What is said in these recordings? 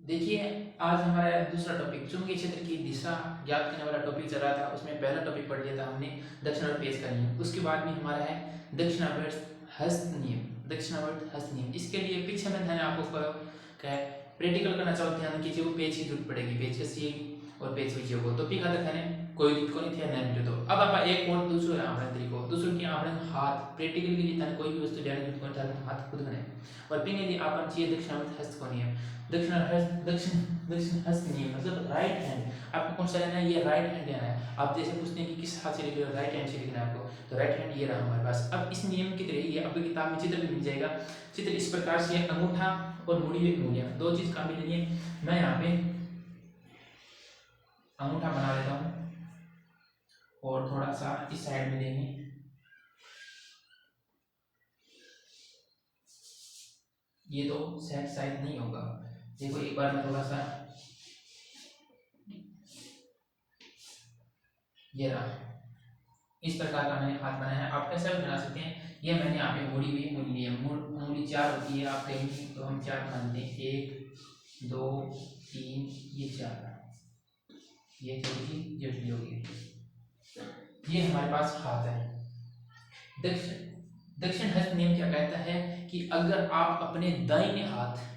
देखिए, आज हमारा दूसरा टॉपिक चुंबकीय क्षेत्र की दिशा ज्ञात करने वाला टॉपिक चल रहा था। उसमें पहला टॉपिक पढ़ लिया था हमने, दक्षिणावर्त पेश का नियम। उसके बाद में हमारा है दक्षिणावर्त हस्त नियम। दक्षिणावर्त हस्त नियम, इसके लिए पीछे में मैंने आपको क्या है प्रैक्टिकल करना चाहो, ध्यान कीजिए। वो पेज की जरूरत पड़ेगी, पेज कसी और पेज वीजिए को तो पीखा था ने कोई दिक्कत नहीं थी नहीं मिले। तो अब आप एक और दूसरो है આપણે તરીકો दूसरो की આપણે हाथ प्रैक्टिकल के लिए थाने कोई भी वस्तु लेने जरूरत कोनी थाने हाथ खुद बने और पिंगे लिए आपन चाहिए दक्षिणावर्त हस्त को नियम। दक्षिण हस्त नियम मतलब राइट हैंड। आपको कौन सा लेना है? ये राइट हैंड लेना है। आप जैसे पूछते हैं कि किस हाथ से लिख रहे हो, राइट हैंड से लिखना है आपको, तो राइट हैंड ये रहा हमारे पास। अब इस नियम की तरह ये आपकी किताब में चित्र भी मिल जाएगा। चित्र इस प्रकार से है, अंगूठा और मुड़ी हुई उंगलियां, दो चीज काम में लेनी है। मैं यहाँ पे अंगूठा बना लेता हूँ और थोड़ा सा इस साइड में लेंगे। ये तो सेट साइड नहीं होगा। देखो एक बार मैं थोड़ा सा ये रहा, इस प्रकार का मैंने हाथ बनाया है। आप कैसे भी बना सकते हैं। ये मैंने यहाँ पे मुड़ी हुई उंगली है, उंगली चार होती है। आप कहेंगे तो हम चार मानते हैं, एक दो तीन, ये चार, ये चौथी जटली होगी। ये हमारे पास हाथ है। दक्षिण दक्षिण हस्त नियम क्या कहता है कि अगर आप अपने दाहिने हाथ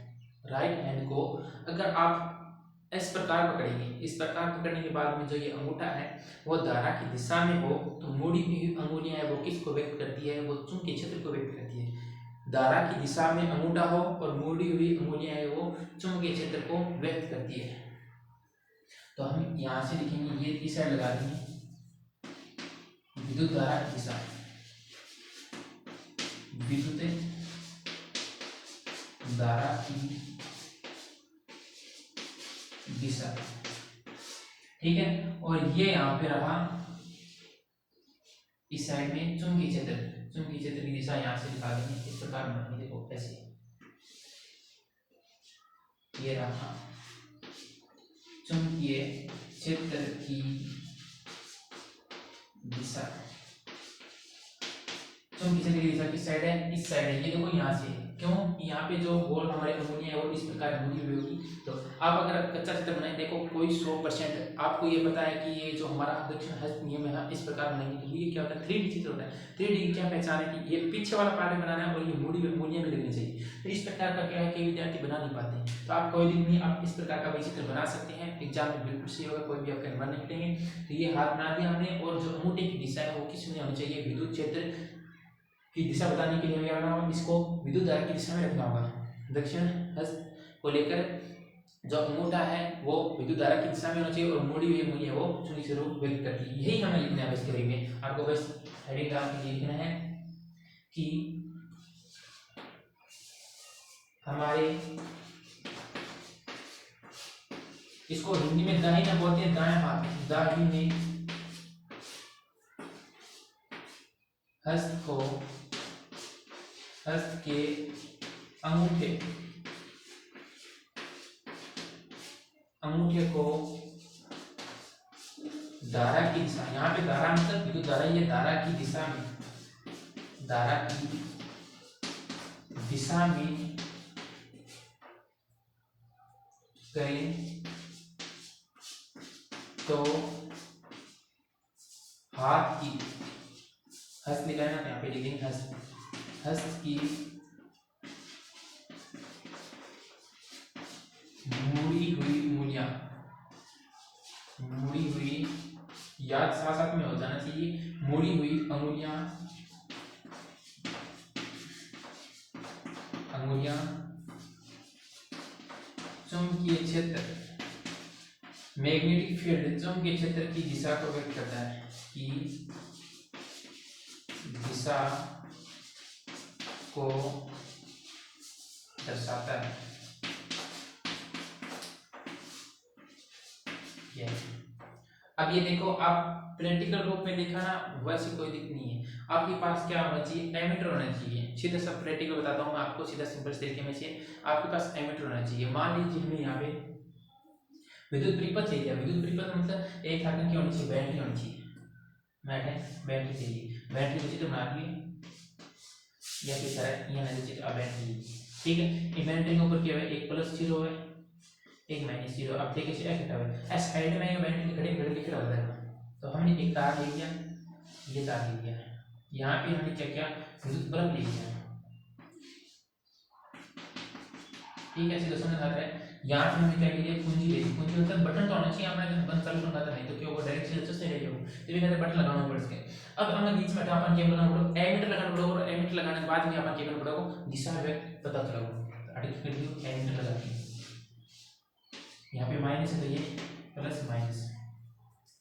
राइट हैंड को अगर आप इस प्रकार पकड़ेंगे, इस प्रकार पकड़ने के बाद में जो ये अंगूठा है वो धारा की दिशा में हो, तो मुड़ी हुई अंगुलियां है वो किसको व्यक्त करती है? वो चुंबकीय क्षेत्र को व्यक्त करती है। धारा की दिशा में अंगूठा हो और मुड़ी हुई अंगुलियां है वो चुंबकीय क्षेत्र को व्यक्त करती है। तो हम यहाँ से लिखेंगे, ये इस साइड लगा देंगे, विद्युत धारा की दिशा, विद्युत धारा की दिशा, ठीक है। और ये यहाँ पे रहा इस साइड में चुंबकीय क्षेत्र, चुंबकीय क्षेत्र की दिशा यहाँ से दिखा देंगे इस प्रकार बनाएंगे। देखो ऐसे, ये रहा चुंबकीय क्षेत्र की दिशा। चुंबकीय क्षेत्र की दिशा किस साइड है? इस साइड है। ये देखो यहाँ से, क्यों? यहाँ पे जो गोल हमारे अंगुलियां है वो इस प्रकार मुड़ी हुई होगी। तो आप अगर कच्चा चित्र बनाए, देखो कोई 100% आपको ये पता है कि ये जो हमारा दक्षिण हस्त नियम है इस प्रकार बनाएंगे। तो ये क्या होता है? 3D चित्र होता है। 3D की क्या पहचान है कि ये पीछे वाला पार्ट बनाना है और ये मुड़ी हुई अंगुलियां भी लगनी चाहिए। तो इस प्रकार का क्या है कि विद्यार्थी बना नहीं पाते। तो आप कोई दिन नहीं, आप इस प्रकार का भी चित्र बना सकते हैं। एग्जाम में बिल्कुल सही होगा, कोई भी आपके नंबर नहीं कटेंगे। तो ये हाथ बना दिया हमने, और जो अंगूठे की दिशा है वो किस में होनी चाहिए? विद्युत क्षेत्र की दिशा बताने के लिए क्या करना होगा? इसको विद्युत धारा की दिशा में रखना होगा। दक्षिण हस्त को लेकर जो अंगूठा है वो विद्युत धारा की दिशा में होना चाहिए और मुड़ी हुई उंगली है वो चुंबकीय क्षेत्र को व्यक्त करती है। यही हमें लिखना है बस करी में। आपको बस हेडिंग डाल के लिखना है कि हमारे, इसको हिंदी में दाहिना बोलते हैं, दाएं हाथ, दाहिने हस्त को, हस्त के अंगूठे, अंगूठे को धारा की दिशा, यहाँ पे धारा मतलब विद्युत धारा, ये धारा की दिशा में, धारा की दिशा में करें तो हाथ की, हस्त लिखा है ना यहाँ पे लिखेंगे हस्त, हस्त की मुड़ी हुई उंगलियां, मुड़ी हुई, याद साथ साथ में हो जाना चाहिए, मुड़ी हुई अंगुलियां, अंगुलियां चुंबकीय क्षेत्र, मैग्नेटिक फील्ड, चुंबकीय क्षेत्र की दिशा को व्यक्त करता है, कि दिशा को दर्शाता है। ये अब ये देखो, आप प्रैक्टिकल रूप में देखा ना, वैसे कोई दिक्कत नहीं है। आपके पास क्या होना चाहिए? एमीटर होना चाहिए। सीधा सा प्रैक्टिकल बताता हूँ मैं आपको, सीधा सिंपल तरीके में चाहिए। आपके पास एमीटर होना चाहिए। मान लीजिए हमें यहाँ पे विद्युत परिपथ चाहिए। विद्युत परिपथ मतलब एक धातु की होनी चाहिए, बैटरी होनी चाहिए, बैटरी चाहिए। बैटरी को चित्र बना लिए या फिर सारा यहाँ चित्र बैटरी, ठीक है। ये बैटरी के ऊपर क्या है? एक प्लस जीरो है, एक माइनस जीरो। अब देखिए क्या हटा हुआ साइड में बैटरी खड़े खड़े लिख रहा होता है। तो हमने एक तार ले लिया, ये तार ले लिया, यहाँ पे हमने क्या किया, विद्युत बल्ब ले लिया। ठीक है, सीधा समझ आता है। यहाँ पे हमने क्या लिया, कुंजी ले ली। कुंजी मतलब बटन तो होना चाहिए हमारे बंद चालू करना था, नहीं तो क्या होगा, डायरेक्ट सीधा से ले जाओ। तो ये कहते बटन लगाना पड़ सके। अब हमें बीच में अपन केबल लगाना पड़ो, एमीटर लगाना पड़ो, और एमीटर लगाने के बाद में अपन केबल पड़ो दिशा वेग पता चला आर्टिफिशियल एमीटर लगा के। यहाँ पे माइनस है तो ये प्लस माइनस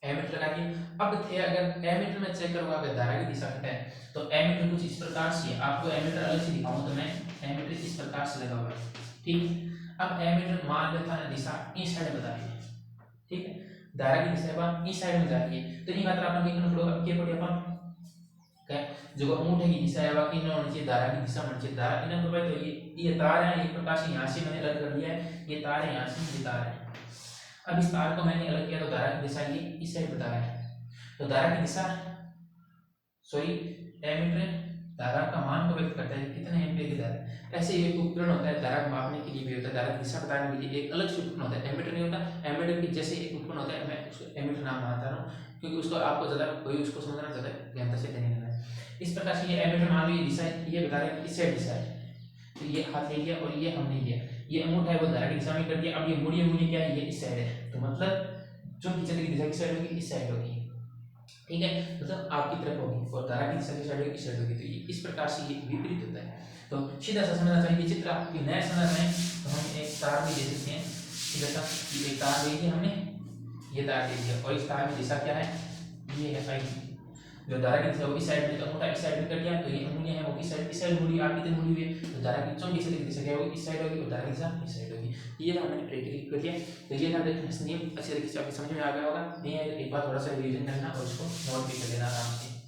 एमीटर लगा के। अब थे अगर एमीटर में चेक करूंगा अगर धारा की दिशा है तो एमीटर कुछ इस प्रकार से, आपको एमीटर अलग से दिखाऊं तो मैं एमीटर इस प्रकार से लगा हुआ है। ठीक, अब एमीटर मान लेता है दिशा इस साइड बता रही है। ठीक है, धारा की दिशा अपन इस साइड में जा रही है, तो ये खातर अपन क्या करना पड़ेगा, अब क्या पड़े अपन क्या जो अंगूठे की दिशा है बाकी ना होनी चाहिए, धारा की दिशा होनी चाहिए। धारा इन तो ये तार है, एक प्रकार से यहाँ से मैंने अलग कर लिया है, ये तार है, यहाँ से ये तार है। अब इस तार को मैंने अलग किया तो धारा की दिशा ये इस साइड बता रहा है। तो धारा की दिशा सॉरी एमीटर धारा का मान को व्यक्त करता है कितने एम्पीयर की धारा। ऐसे एक उपकरण होता है धारा मापने के लिए भी होता है, धारा की दिशा बताने के लिए एक अलग से उपकरण होता है, एमीटर नहीं होता। एमीटर की जैसे एक उपकरण होता है, मैं उसको एमीटर नाम मानता हूँ क्योंकि उसको आपको ज्यादा कोई उसको समझना ज्यादा गहनता से नहीं लेना है। इस प्रकार से ये एमीटर मान लो ये दिशा ये बता रहा है इस साइड दिशा है, तो ये हाथ ले लिया और ये हमने लिया, ये अंगूठा है वो धारा की दिशा में कर दिया। अब ये मुड़िए क्या है, ये इस साइड है, तो मतलब जो खींचने की दिशा किस साइड होगी, इस साइड होगी। ठीक है, मतलब आपकी तरफ होगी और धारा की दिशा की साइड होगी, इस साइड होगी। तो ये इस प्रकार से ये विपरीत होता है। तो सीधा सा समझना चाहिए चित्र आपकी नया समझना है तो हम एक तार भी दे सकते हैं। सीधा सा एक तार ले लिया हमने, ये तार ले लिया और इस तार में दिशा क्या है, ये है फाई। जो धारा की दिशा वो इस साइड में, तो अंगूठा इस साइड में कर दिया, तो ये अंगुलियां हैं वो किस साइड, इस साइड मुड़ी आपकी तरफ मुड़ी हुई है, तो धारा की चुंबकीय क्षेत्र की दिशा क्या होगी, इस साइड होगी, और धारा की दिशा इस साइड होगी। ये हमने प्रैक्टिकली कर दिया। तो ये था नियम अच्छे तरीके से आपको समझ में आ गया होगा। नहीं है एक बार थोड़ा सा रिवीजन करना और इसको नोट भी कर लेना आराम से।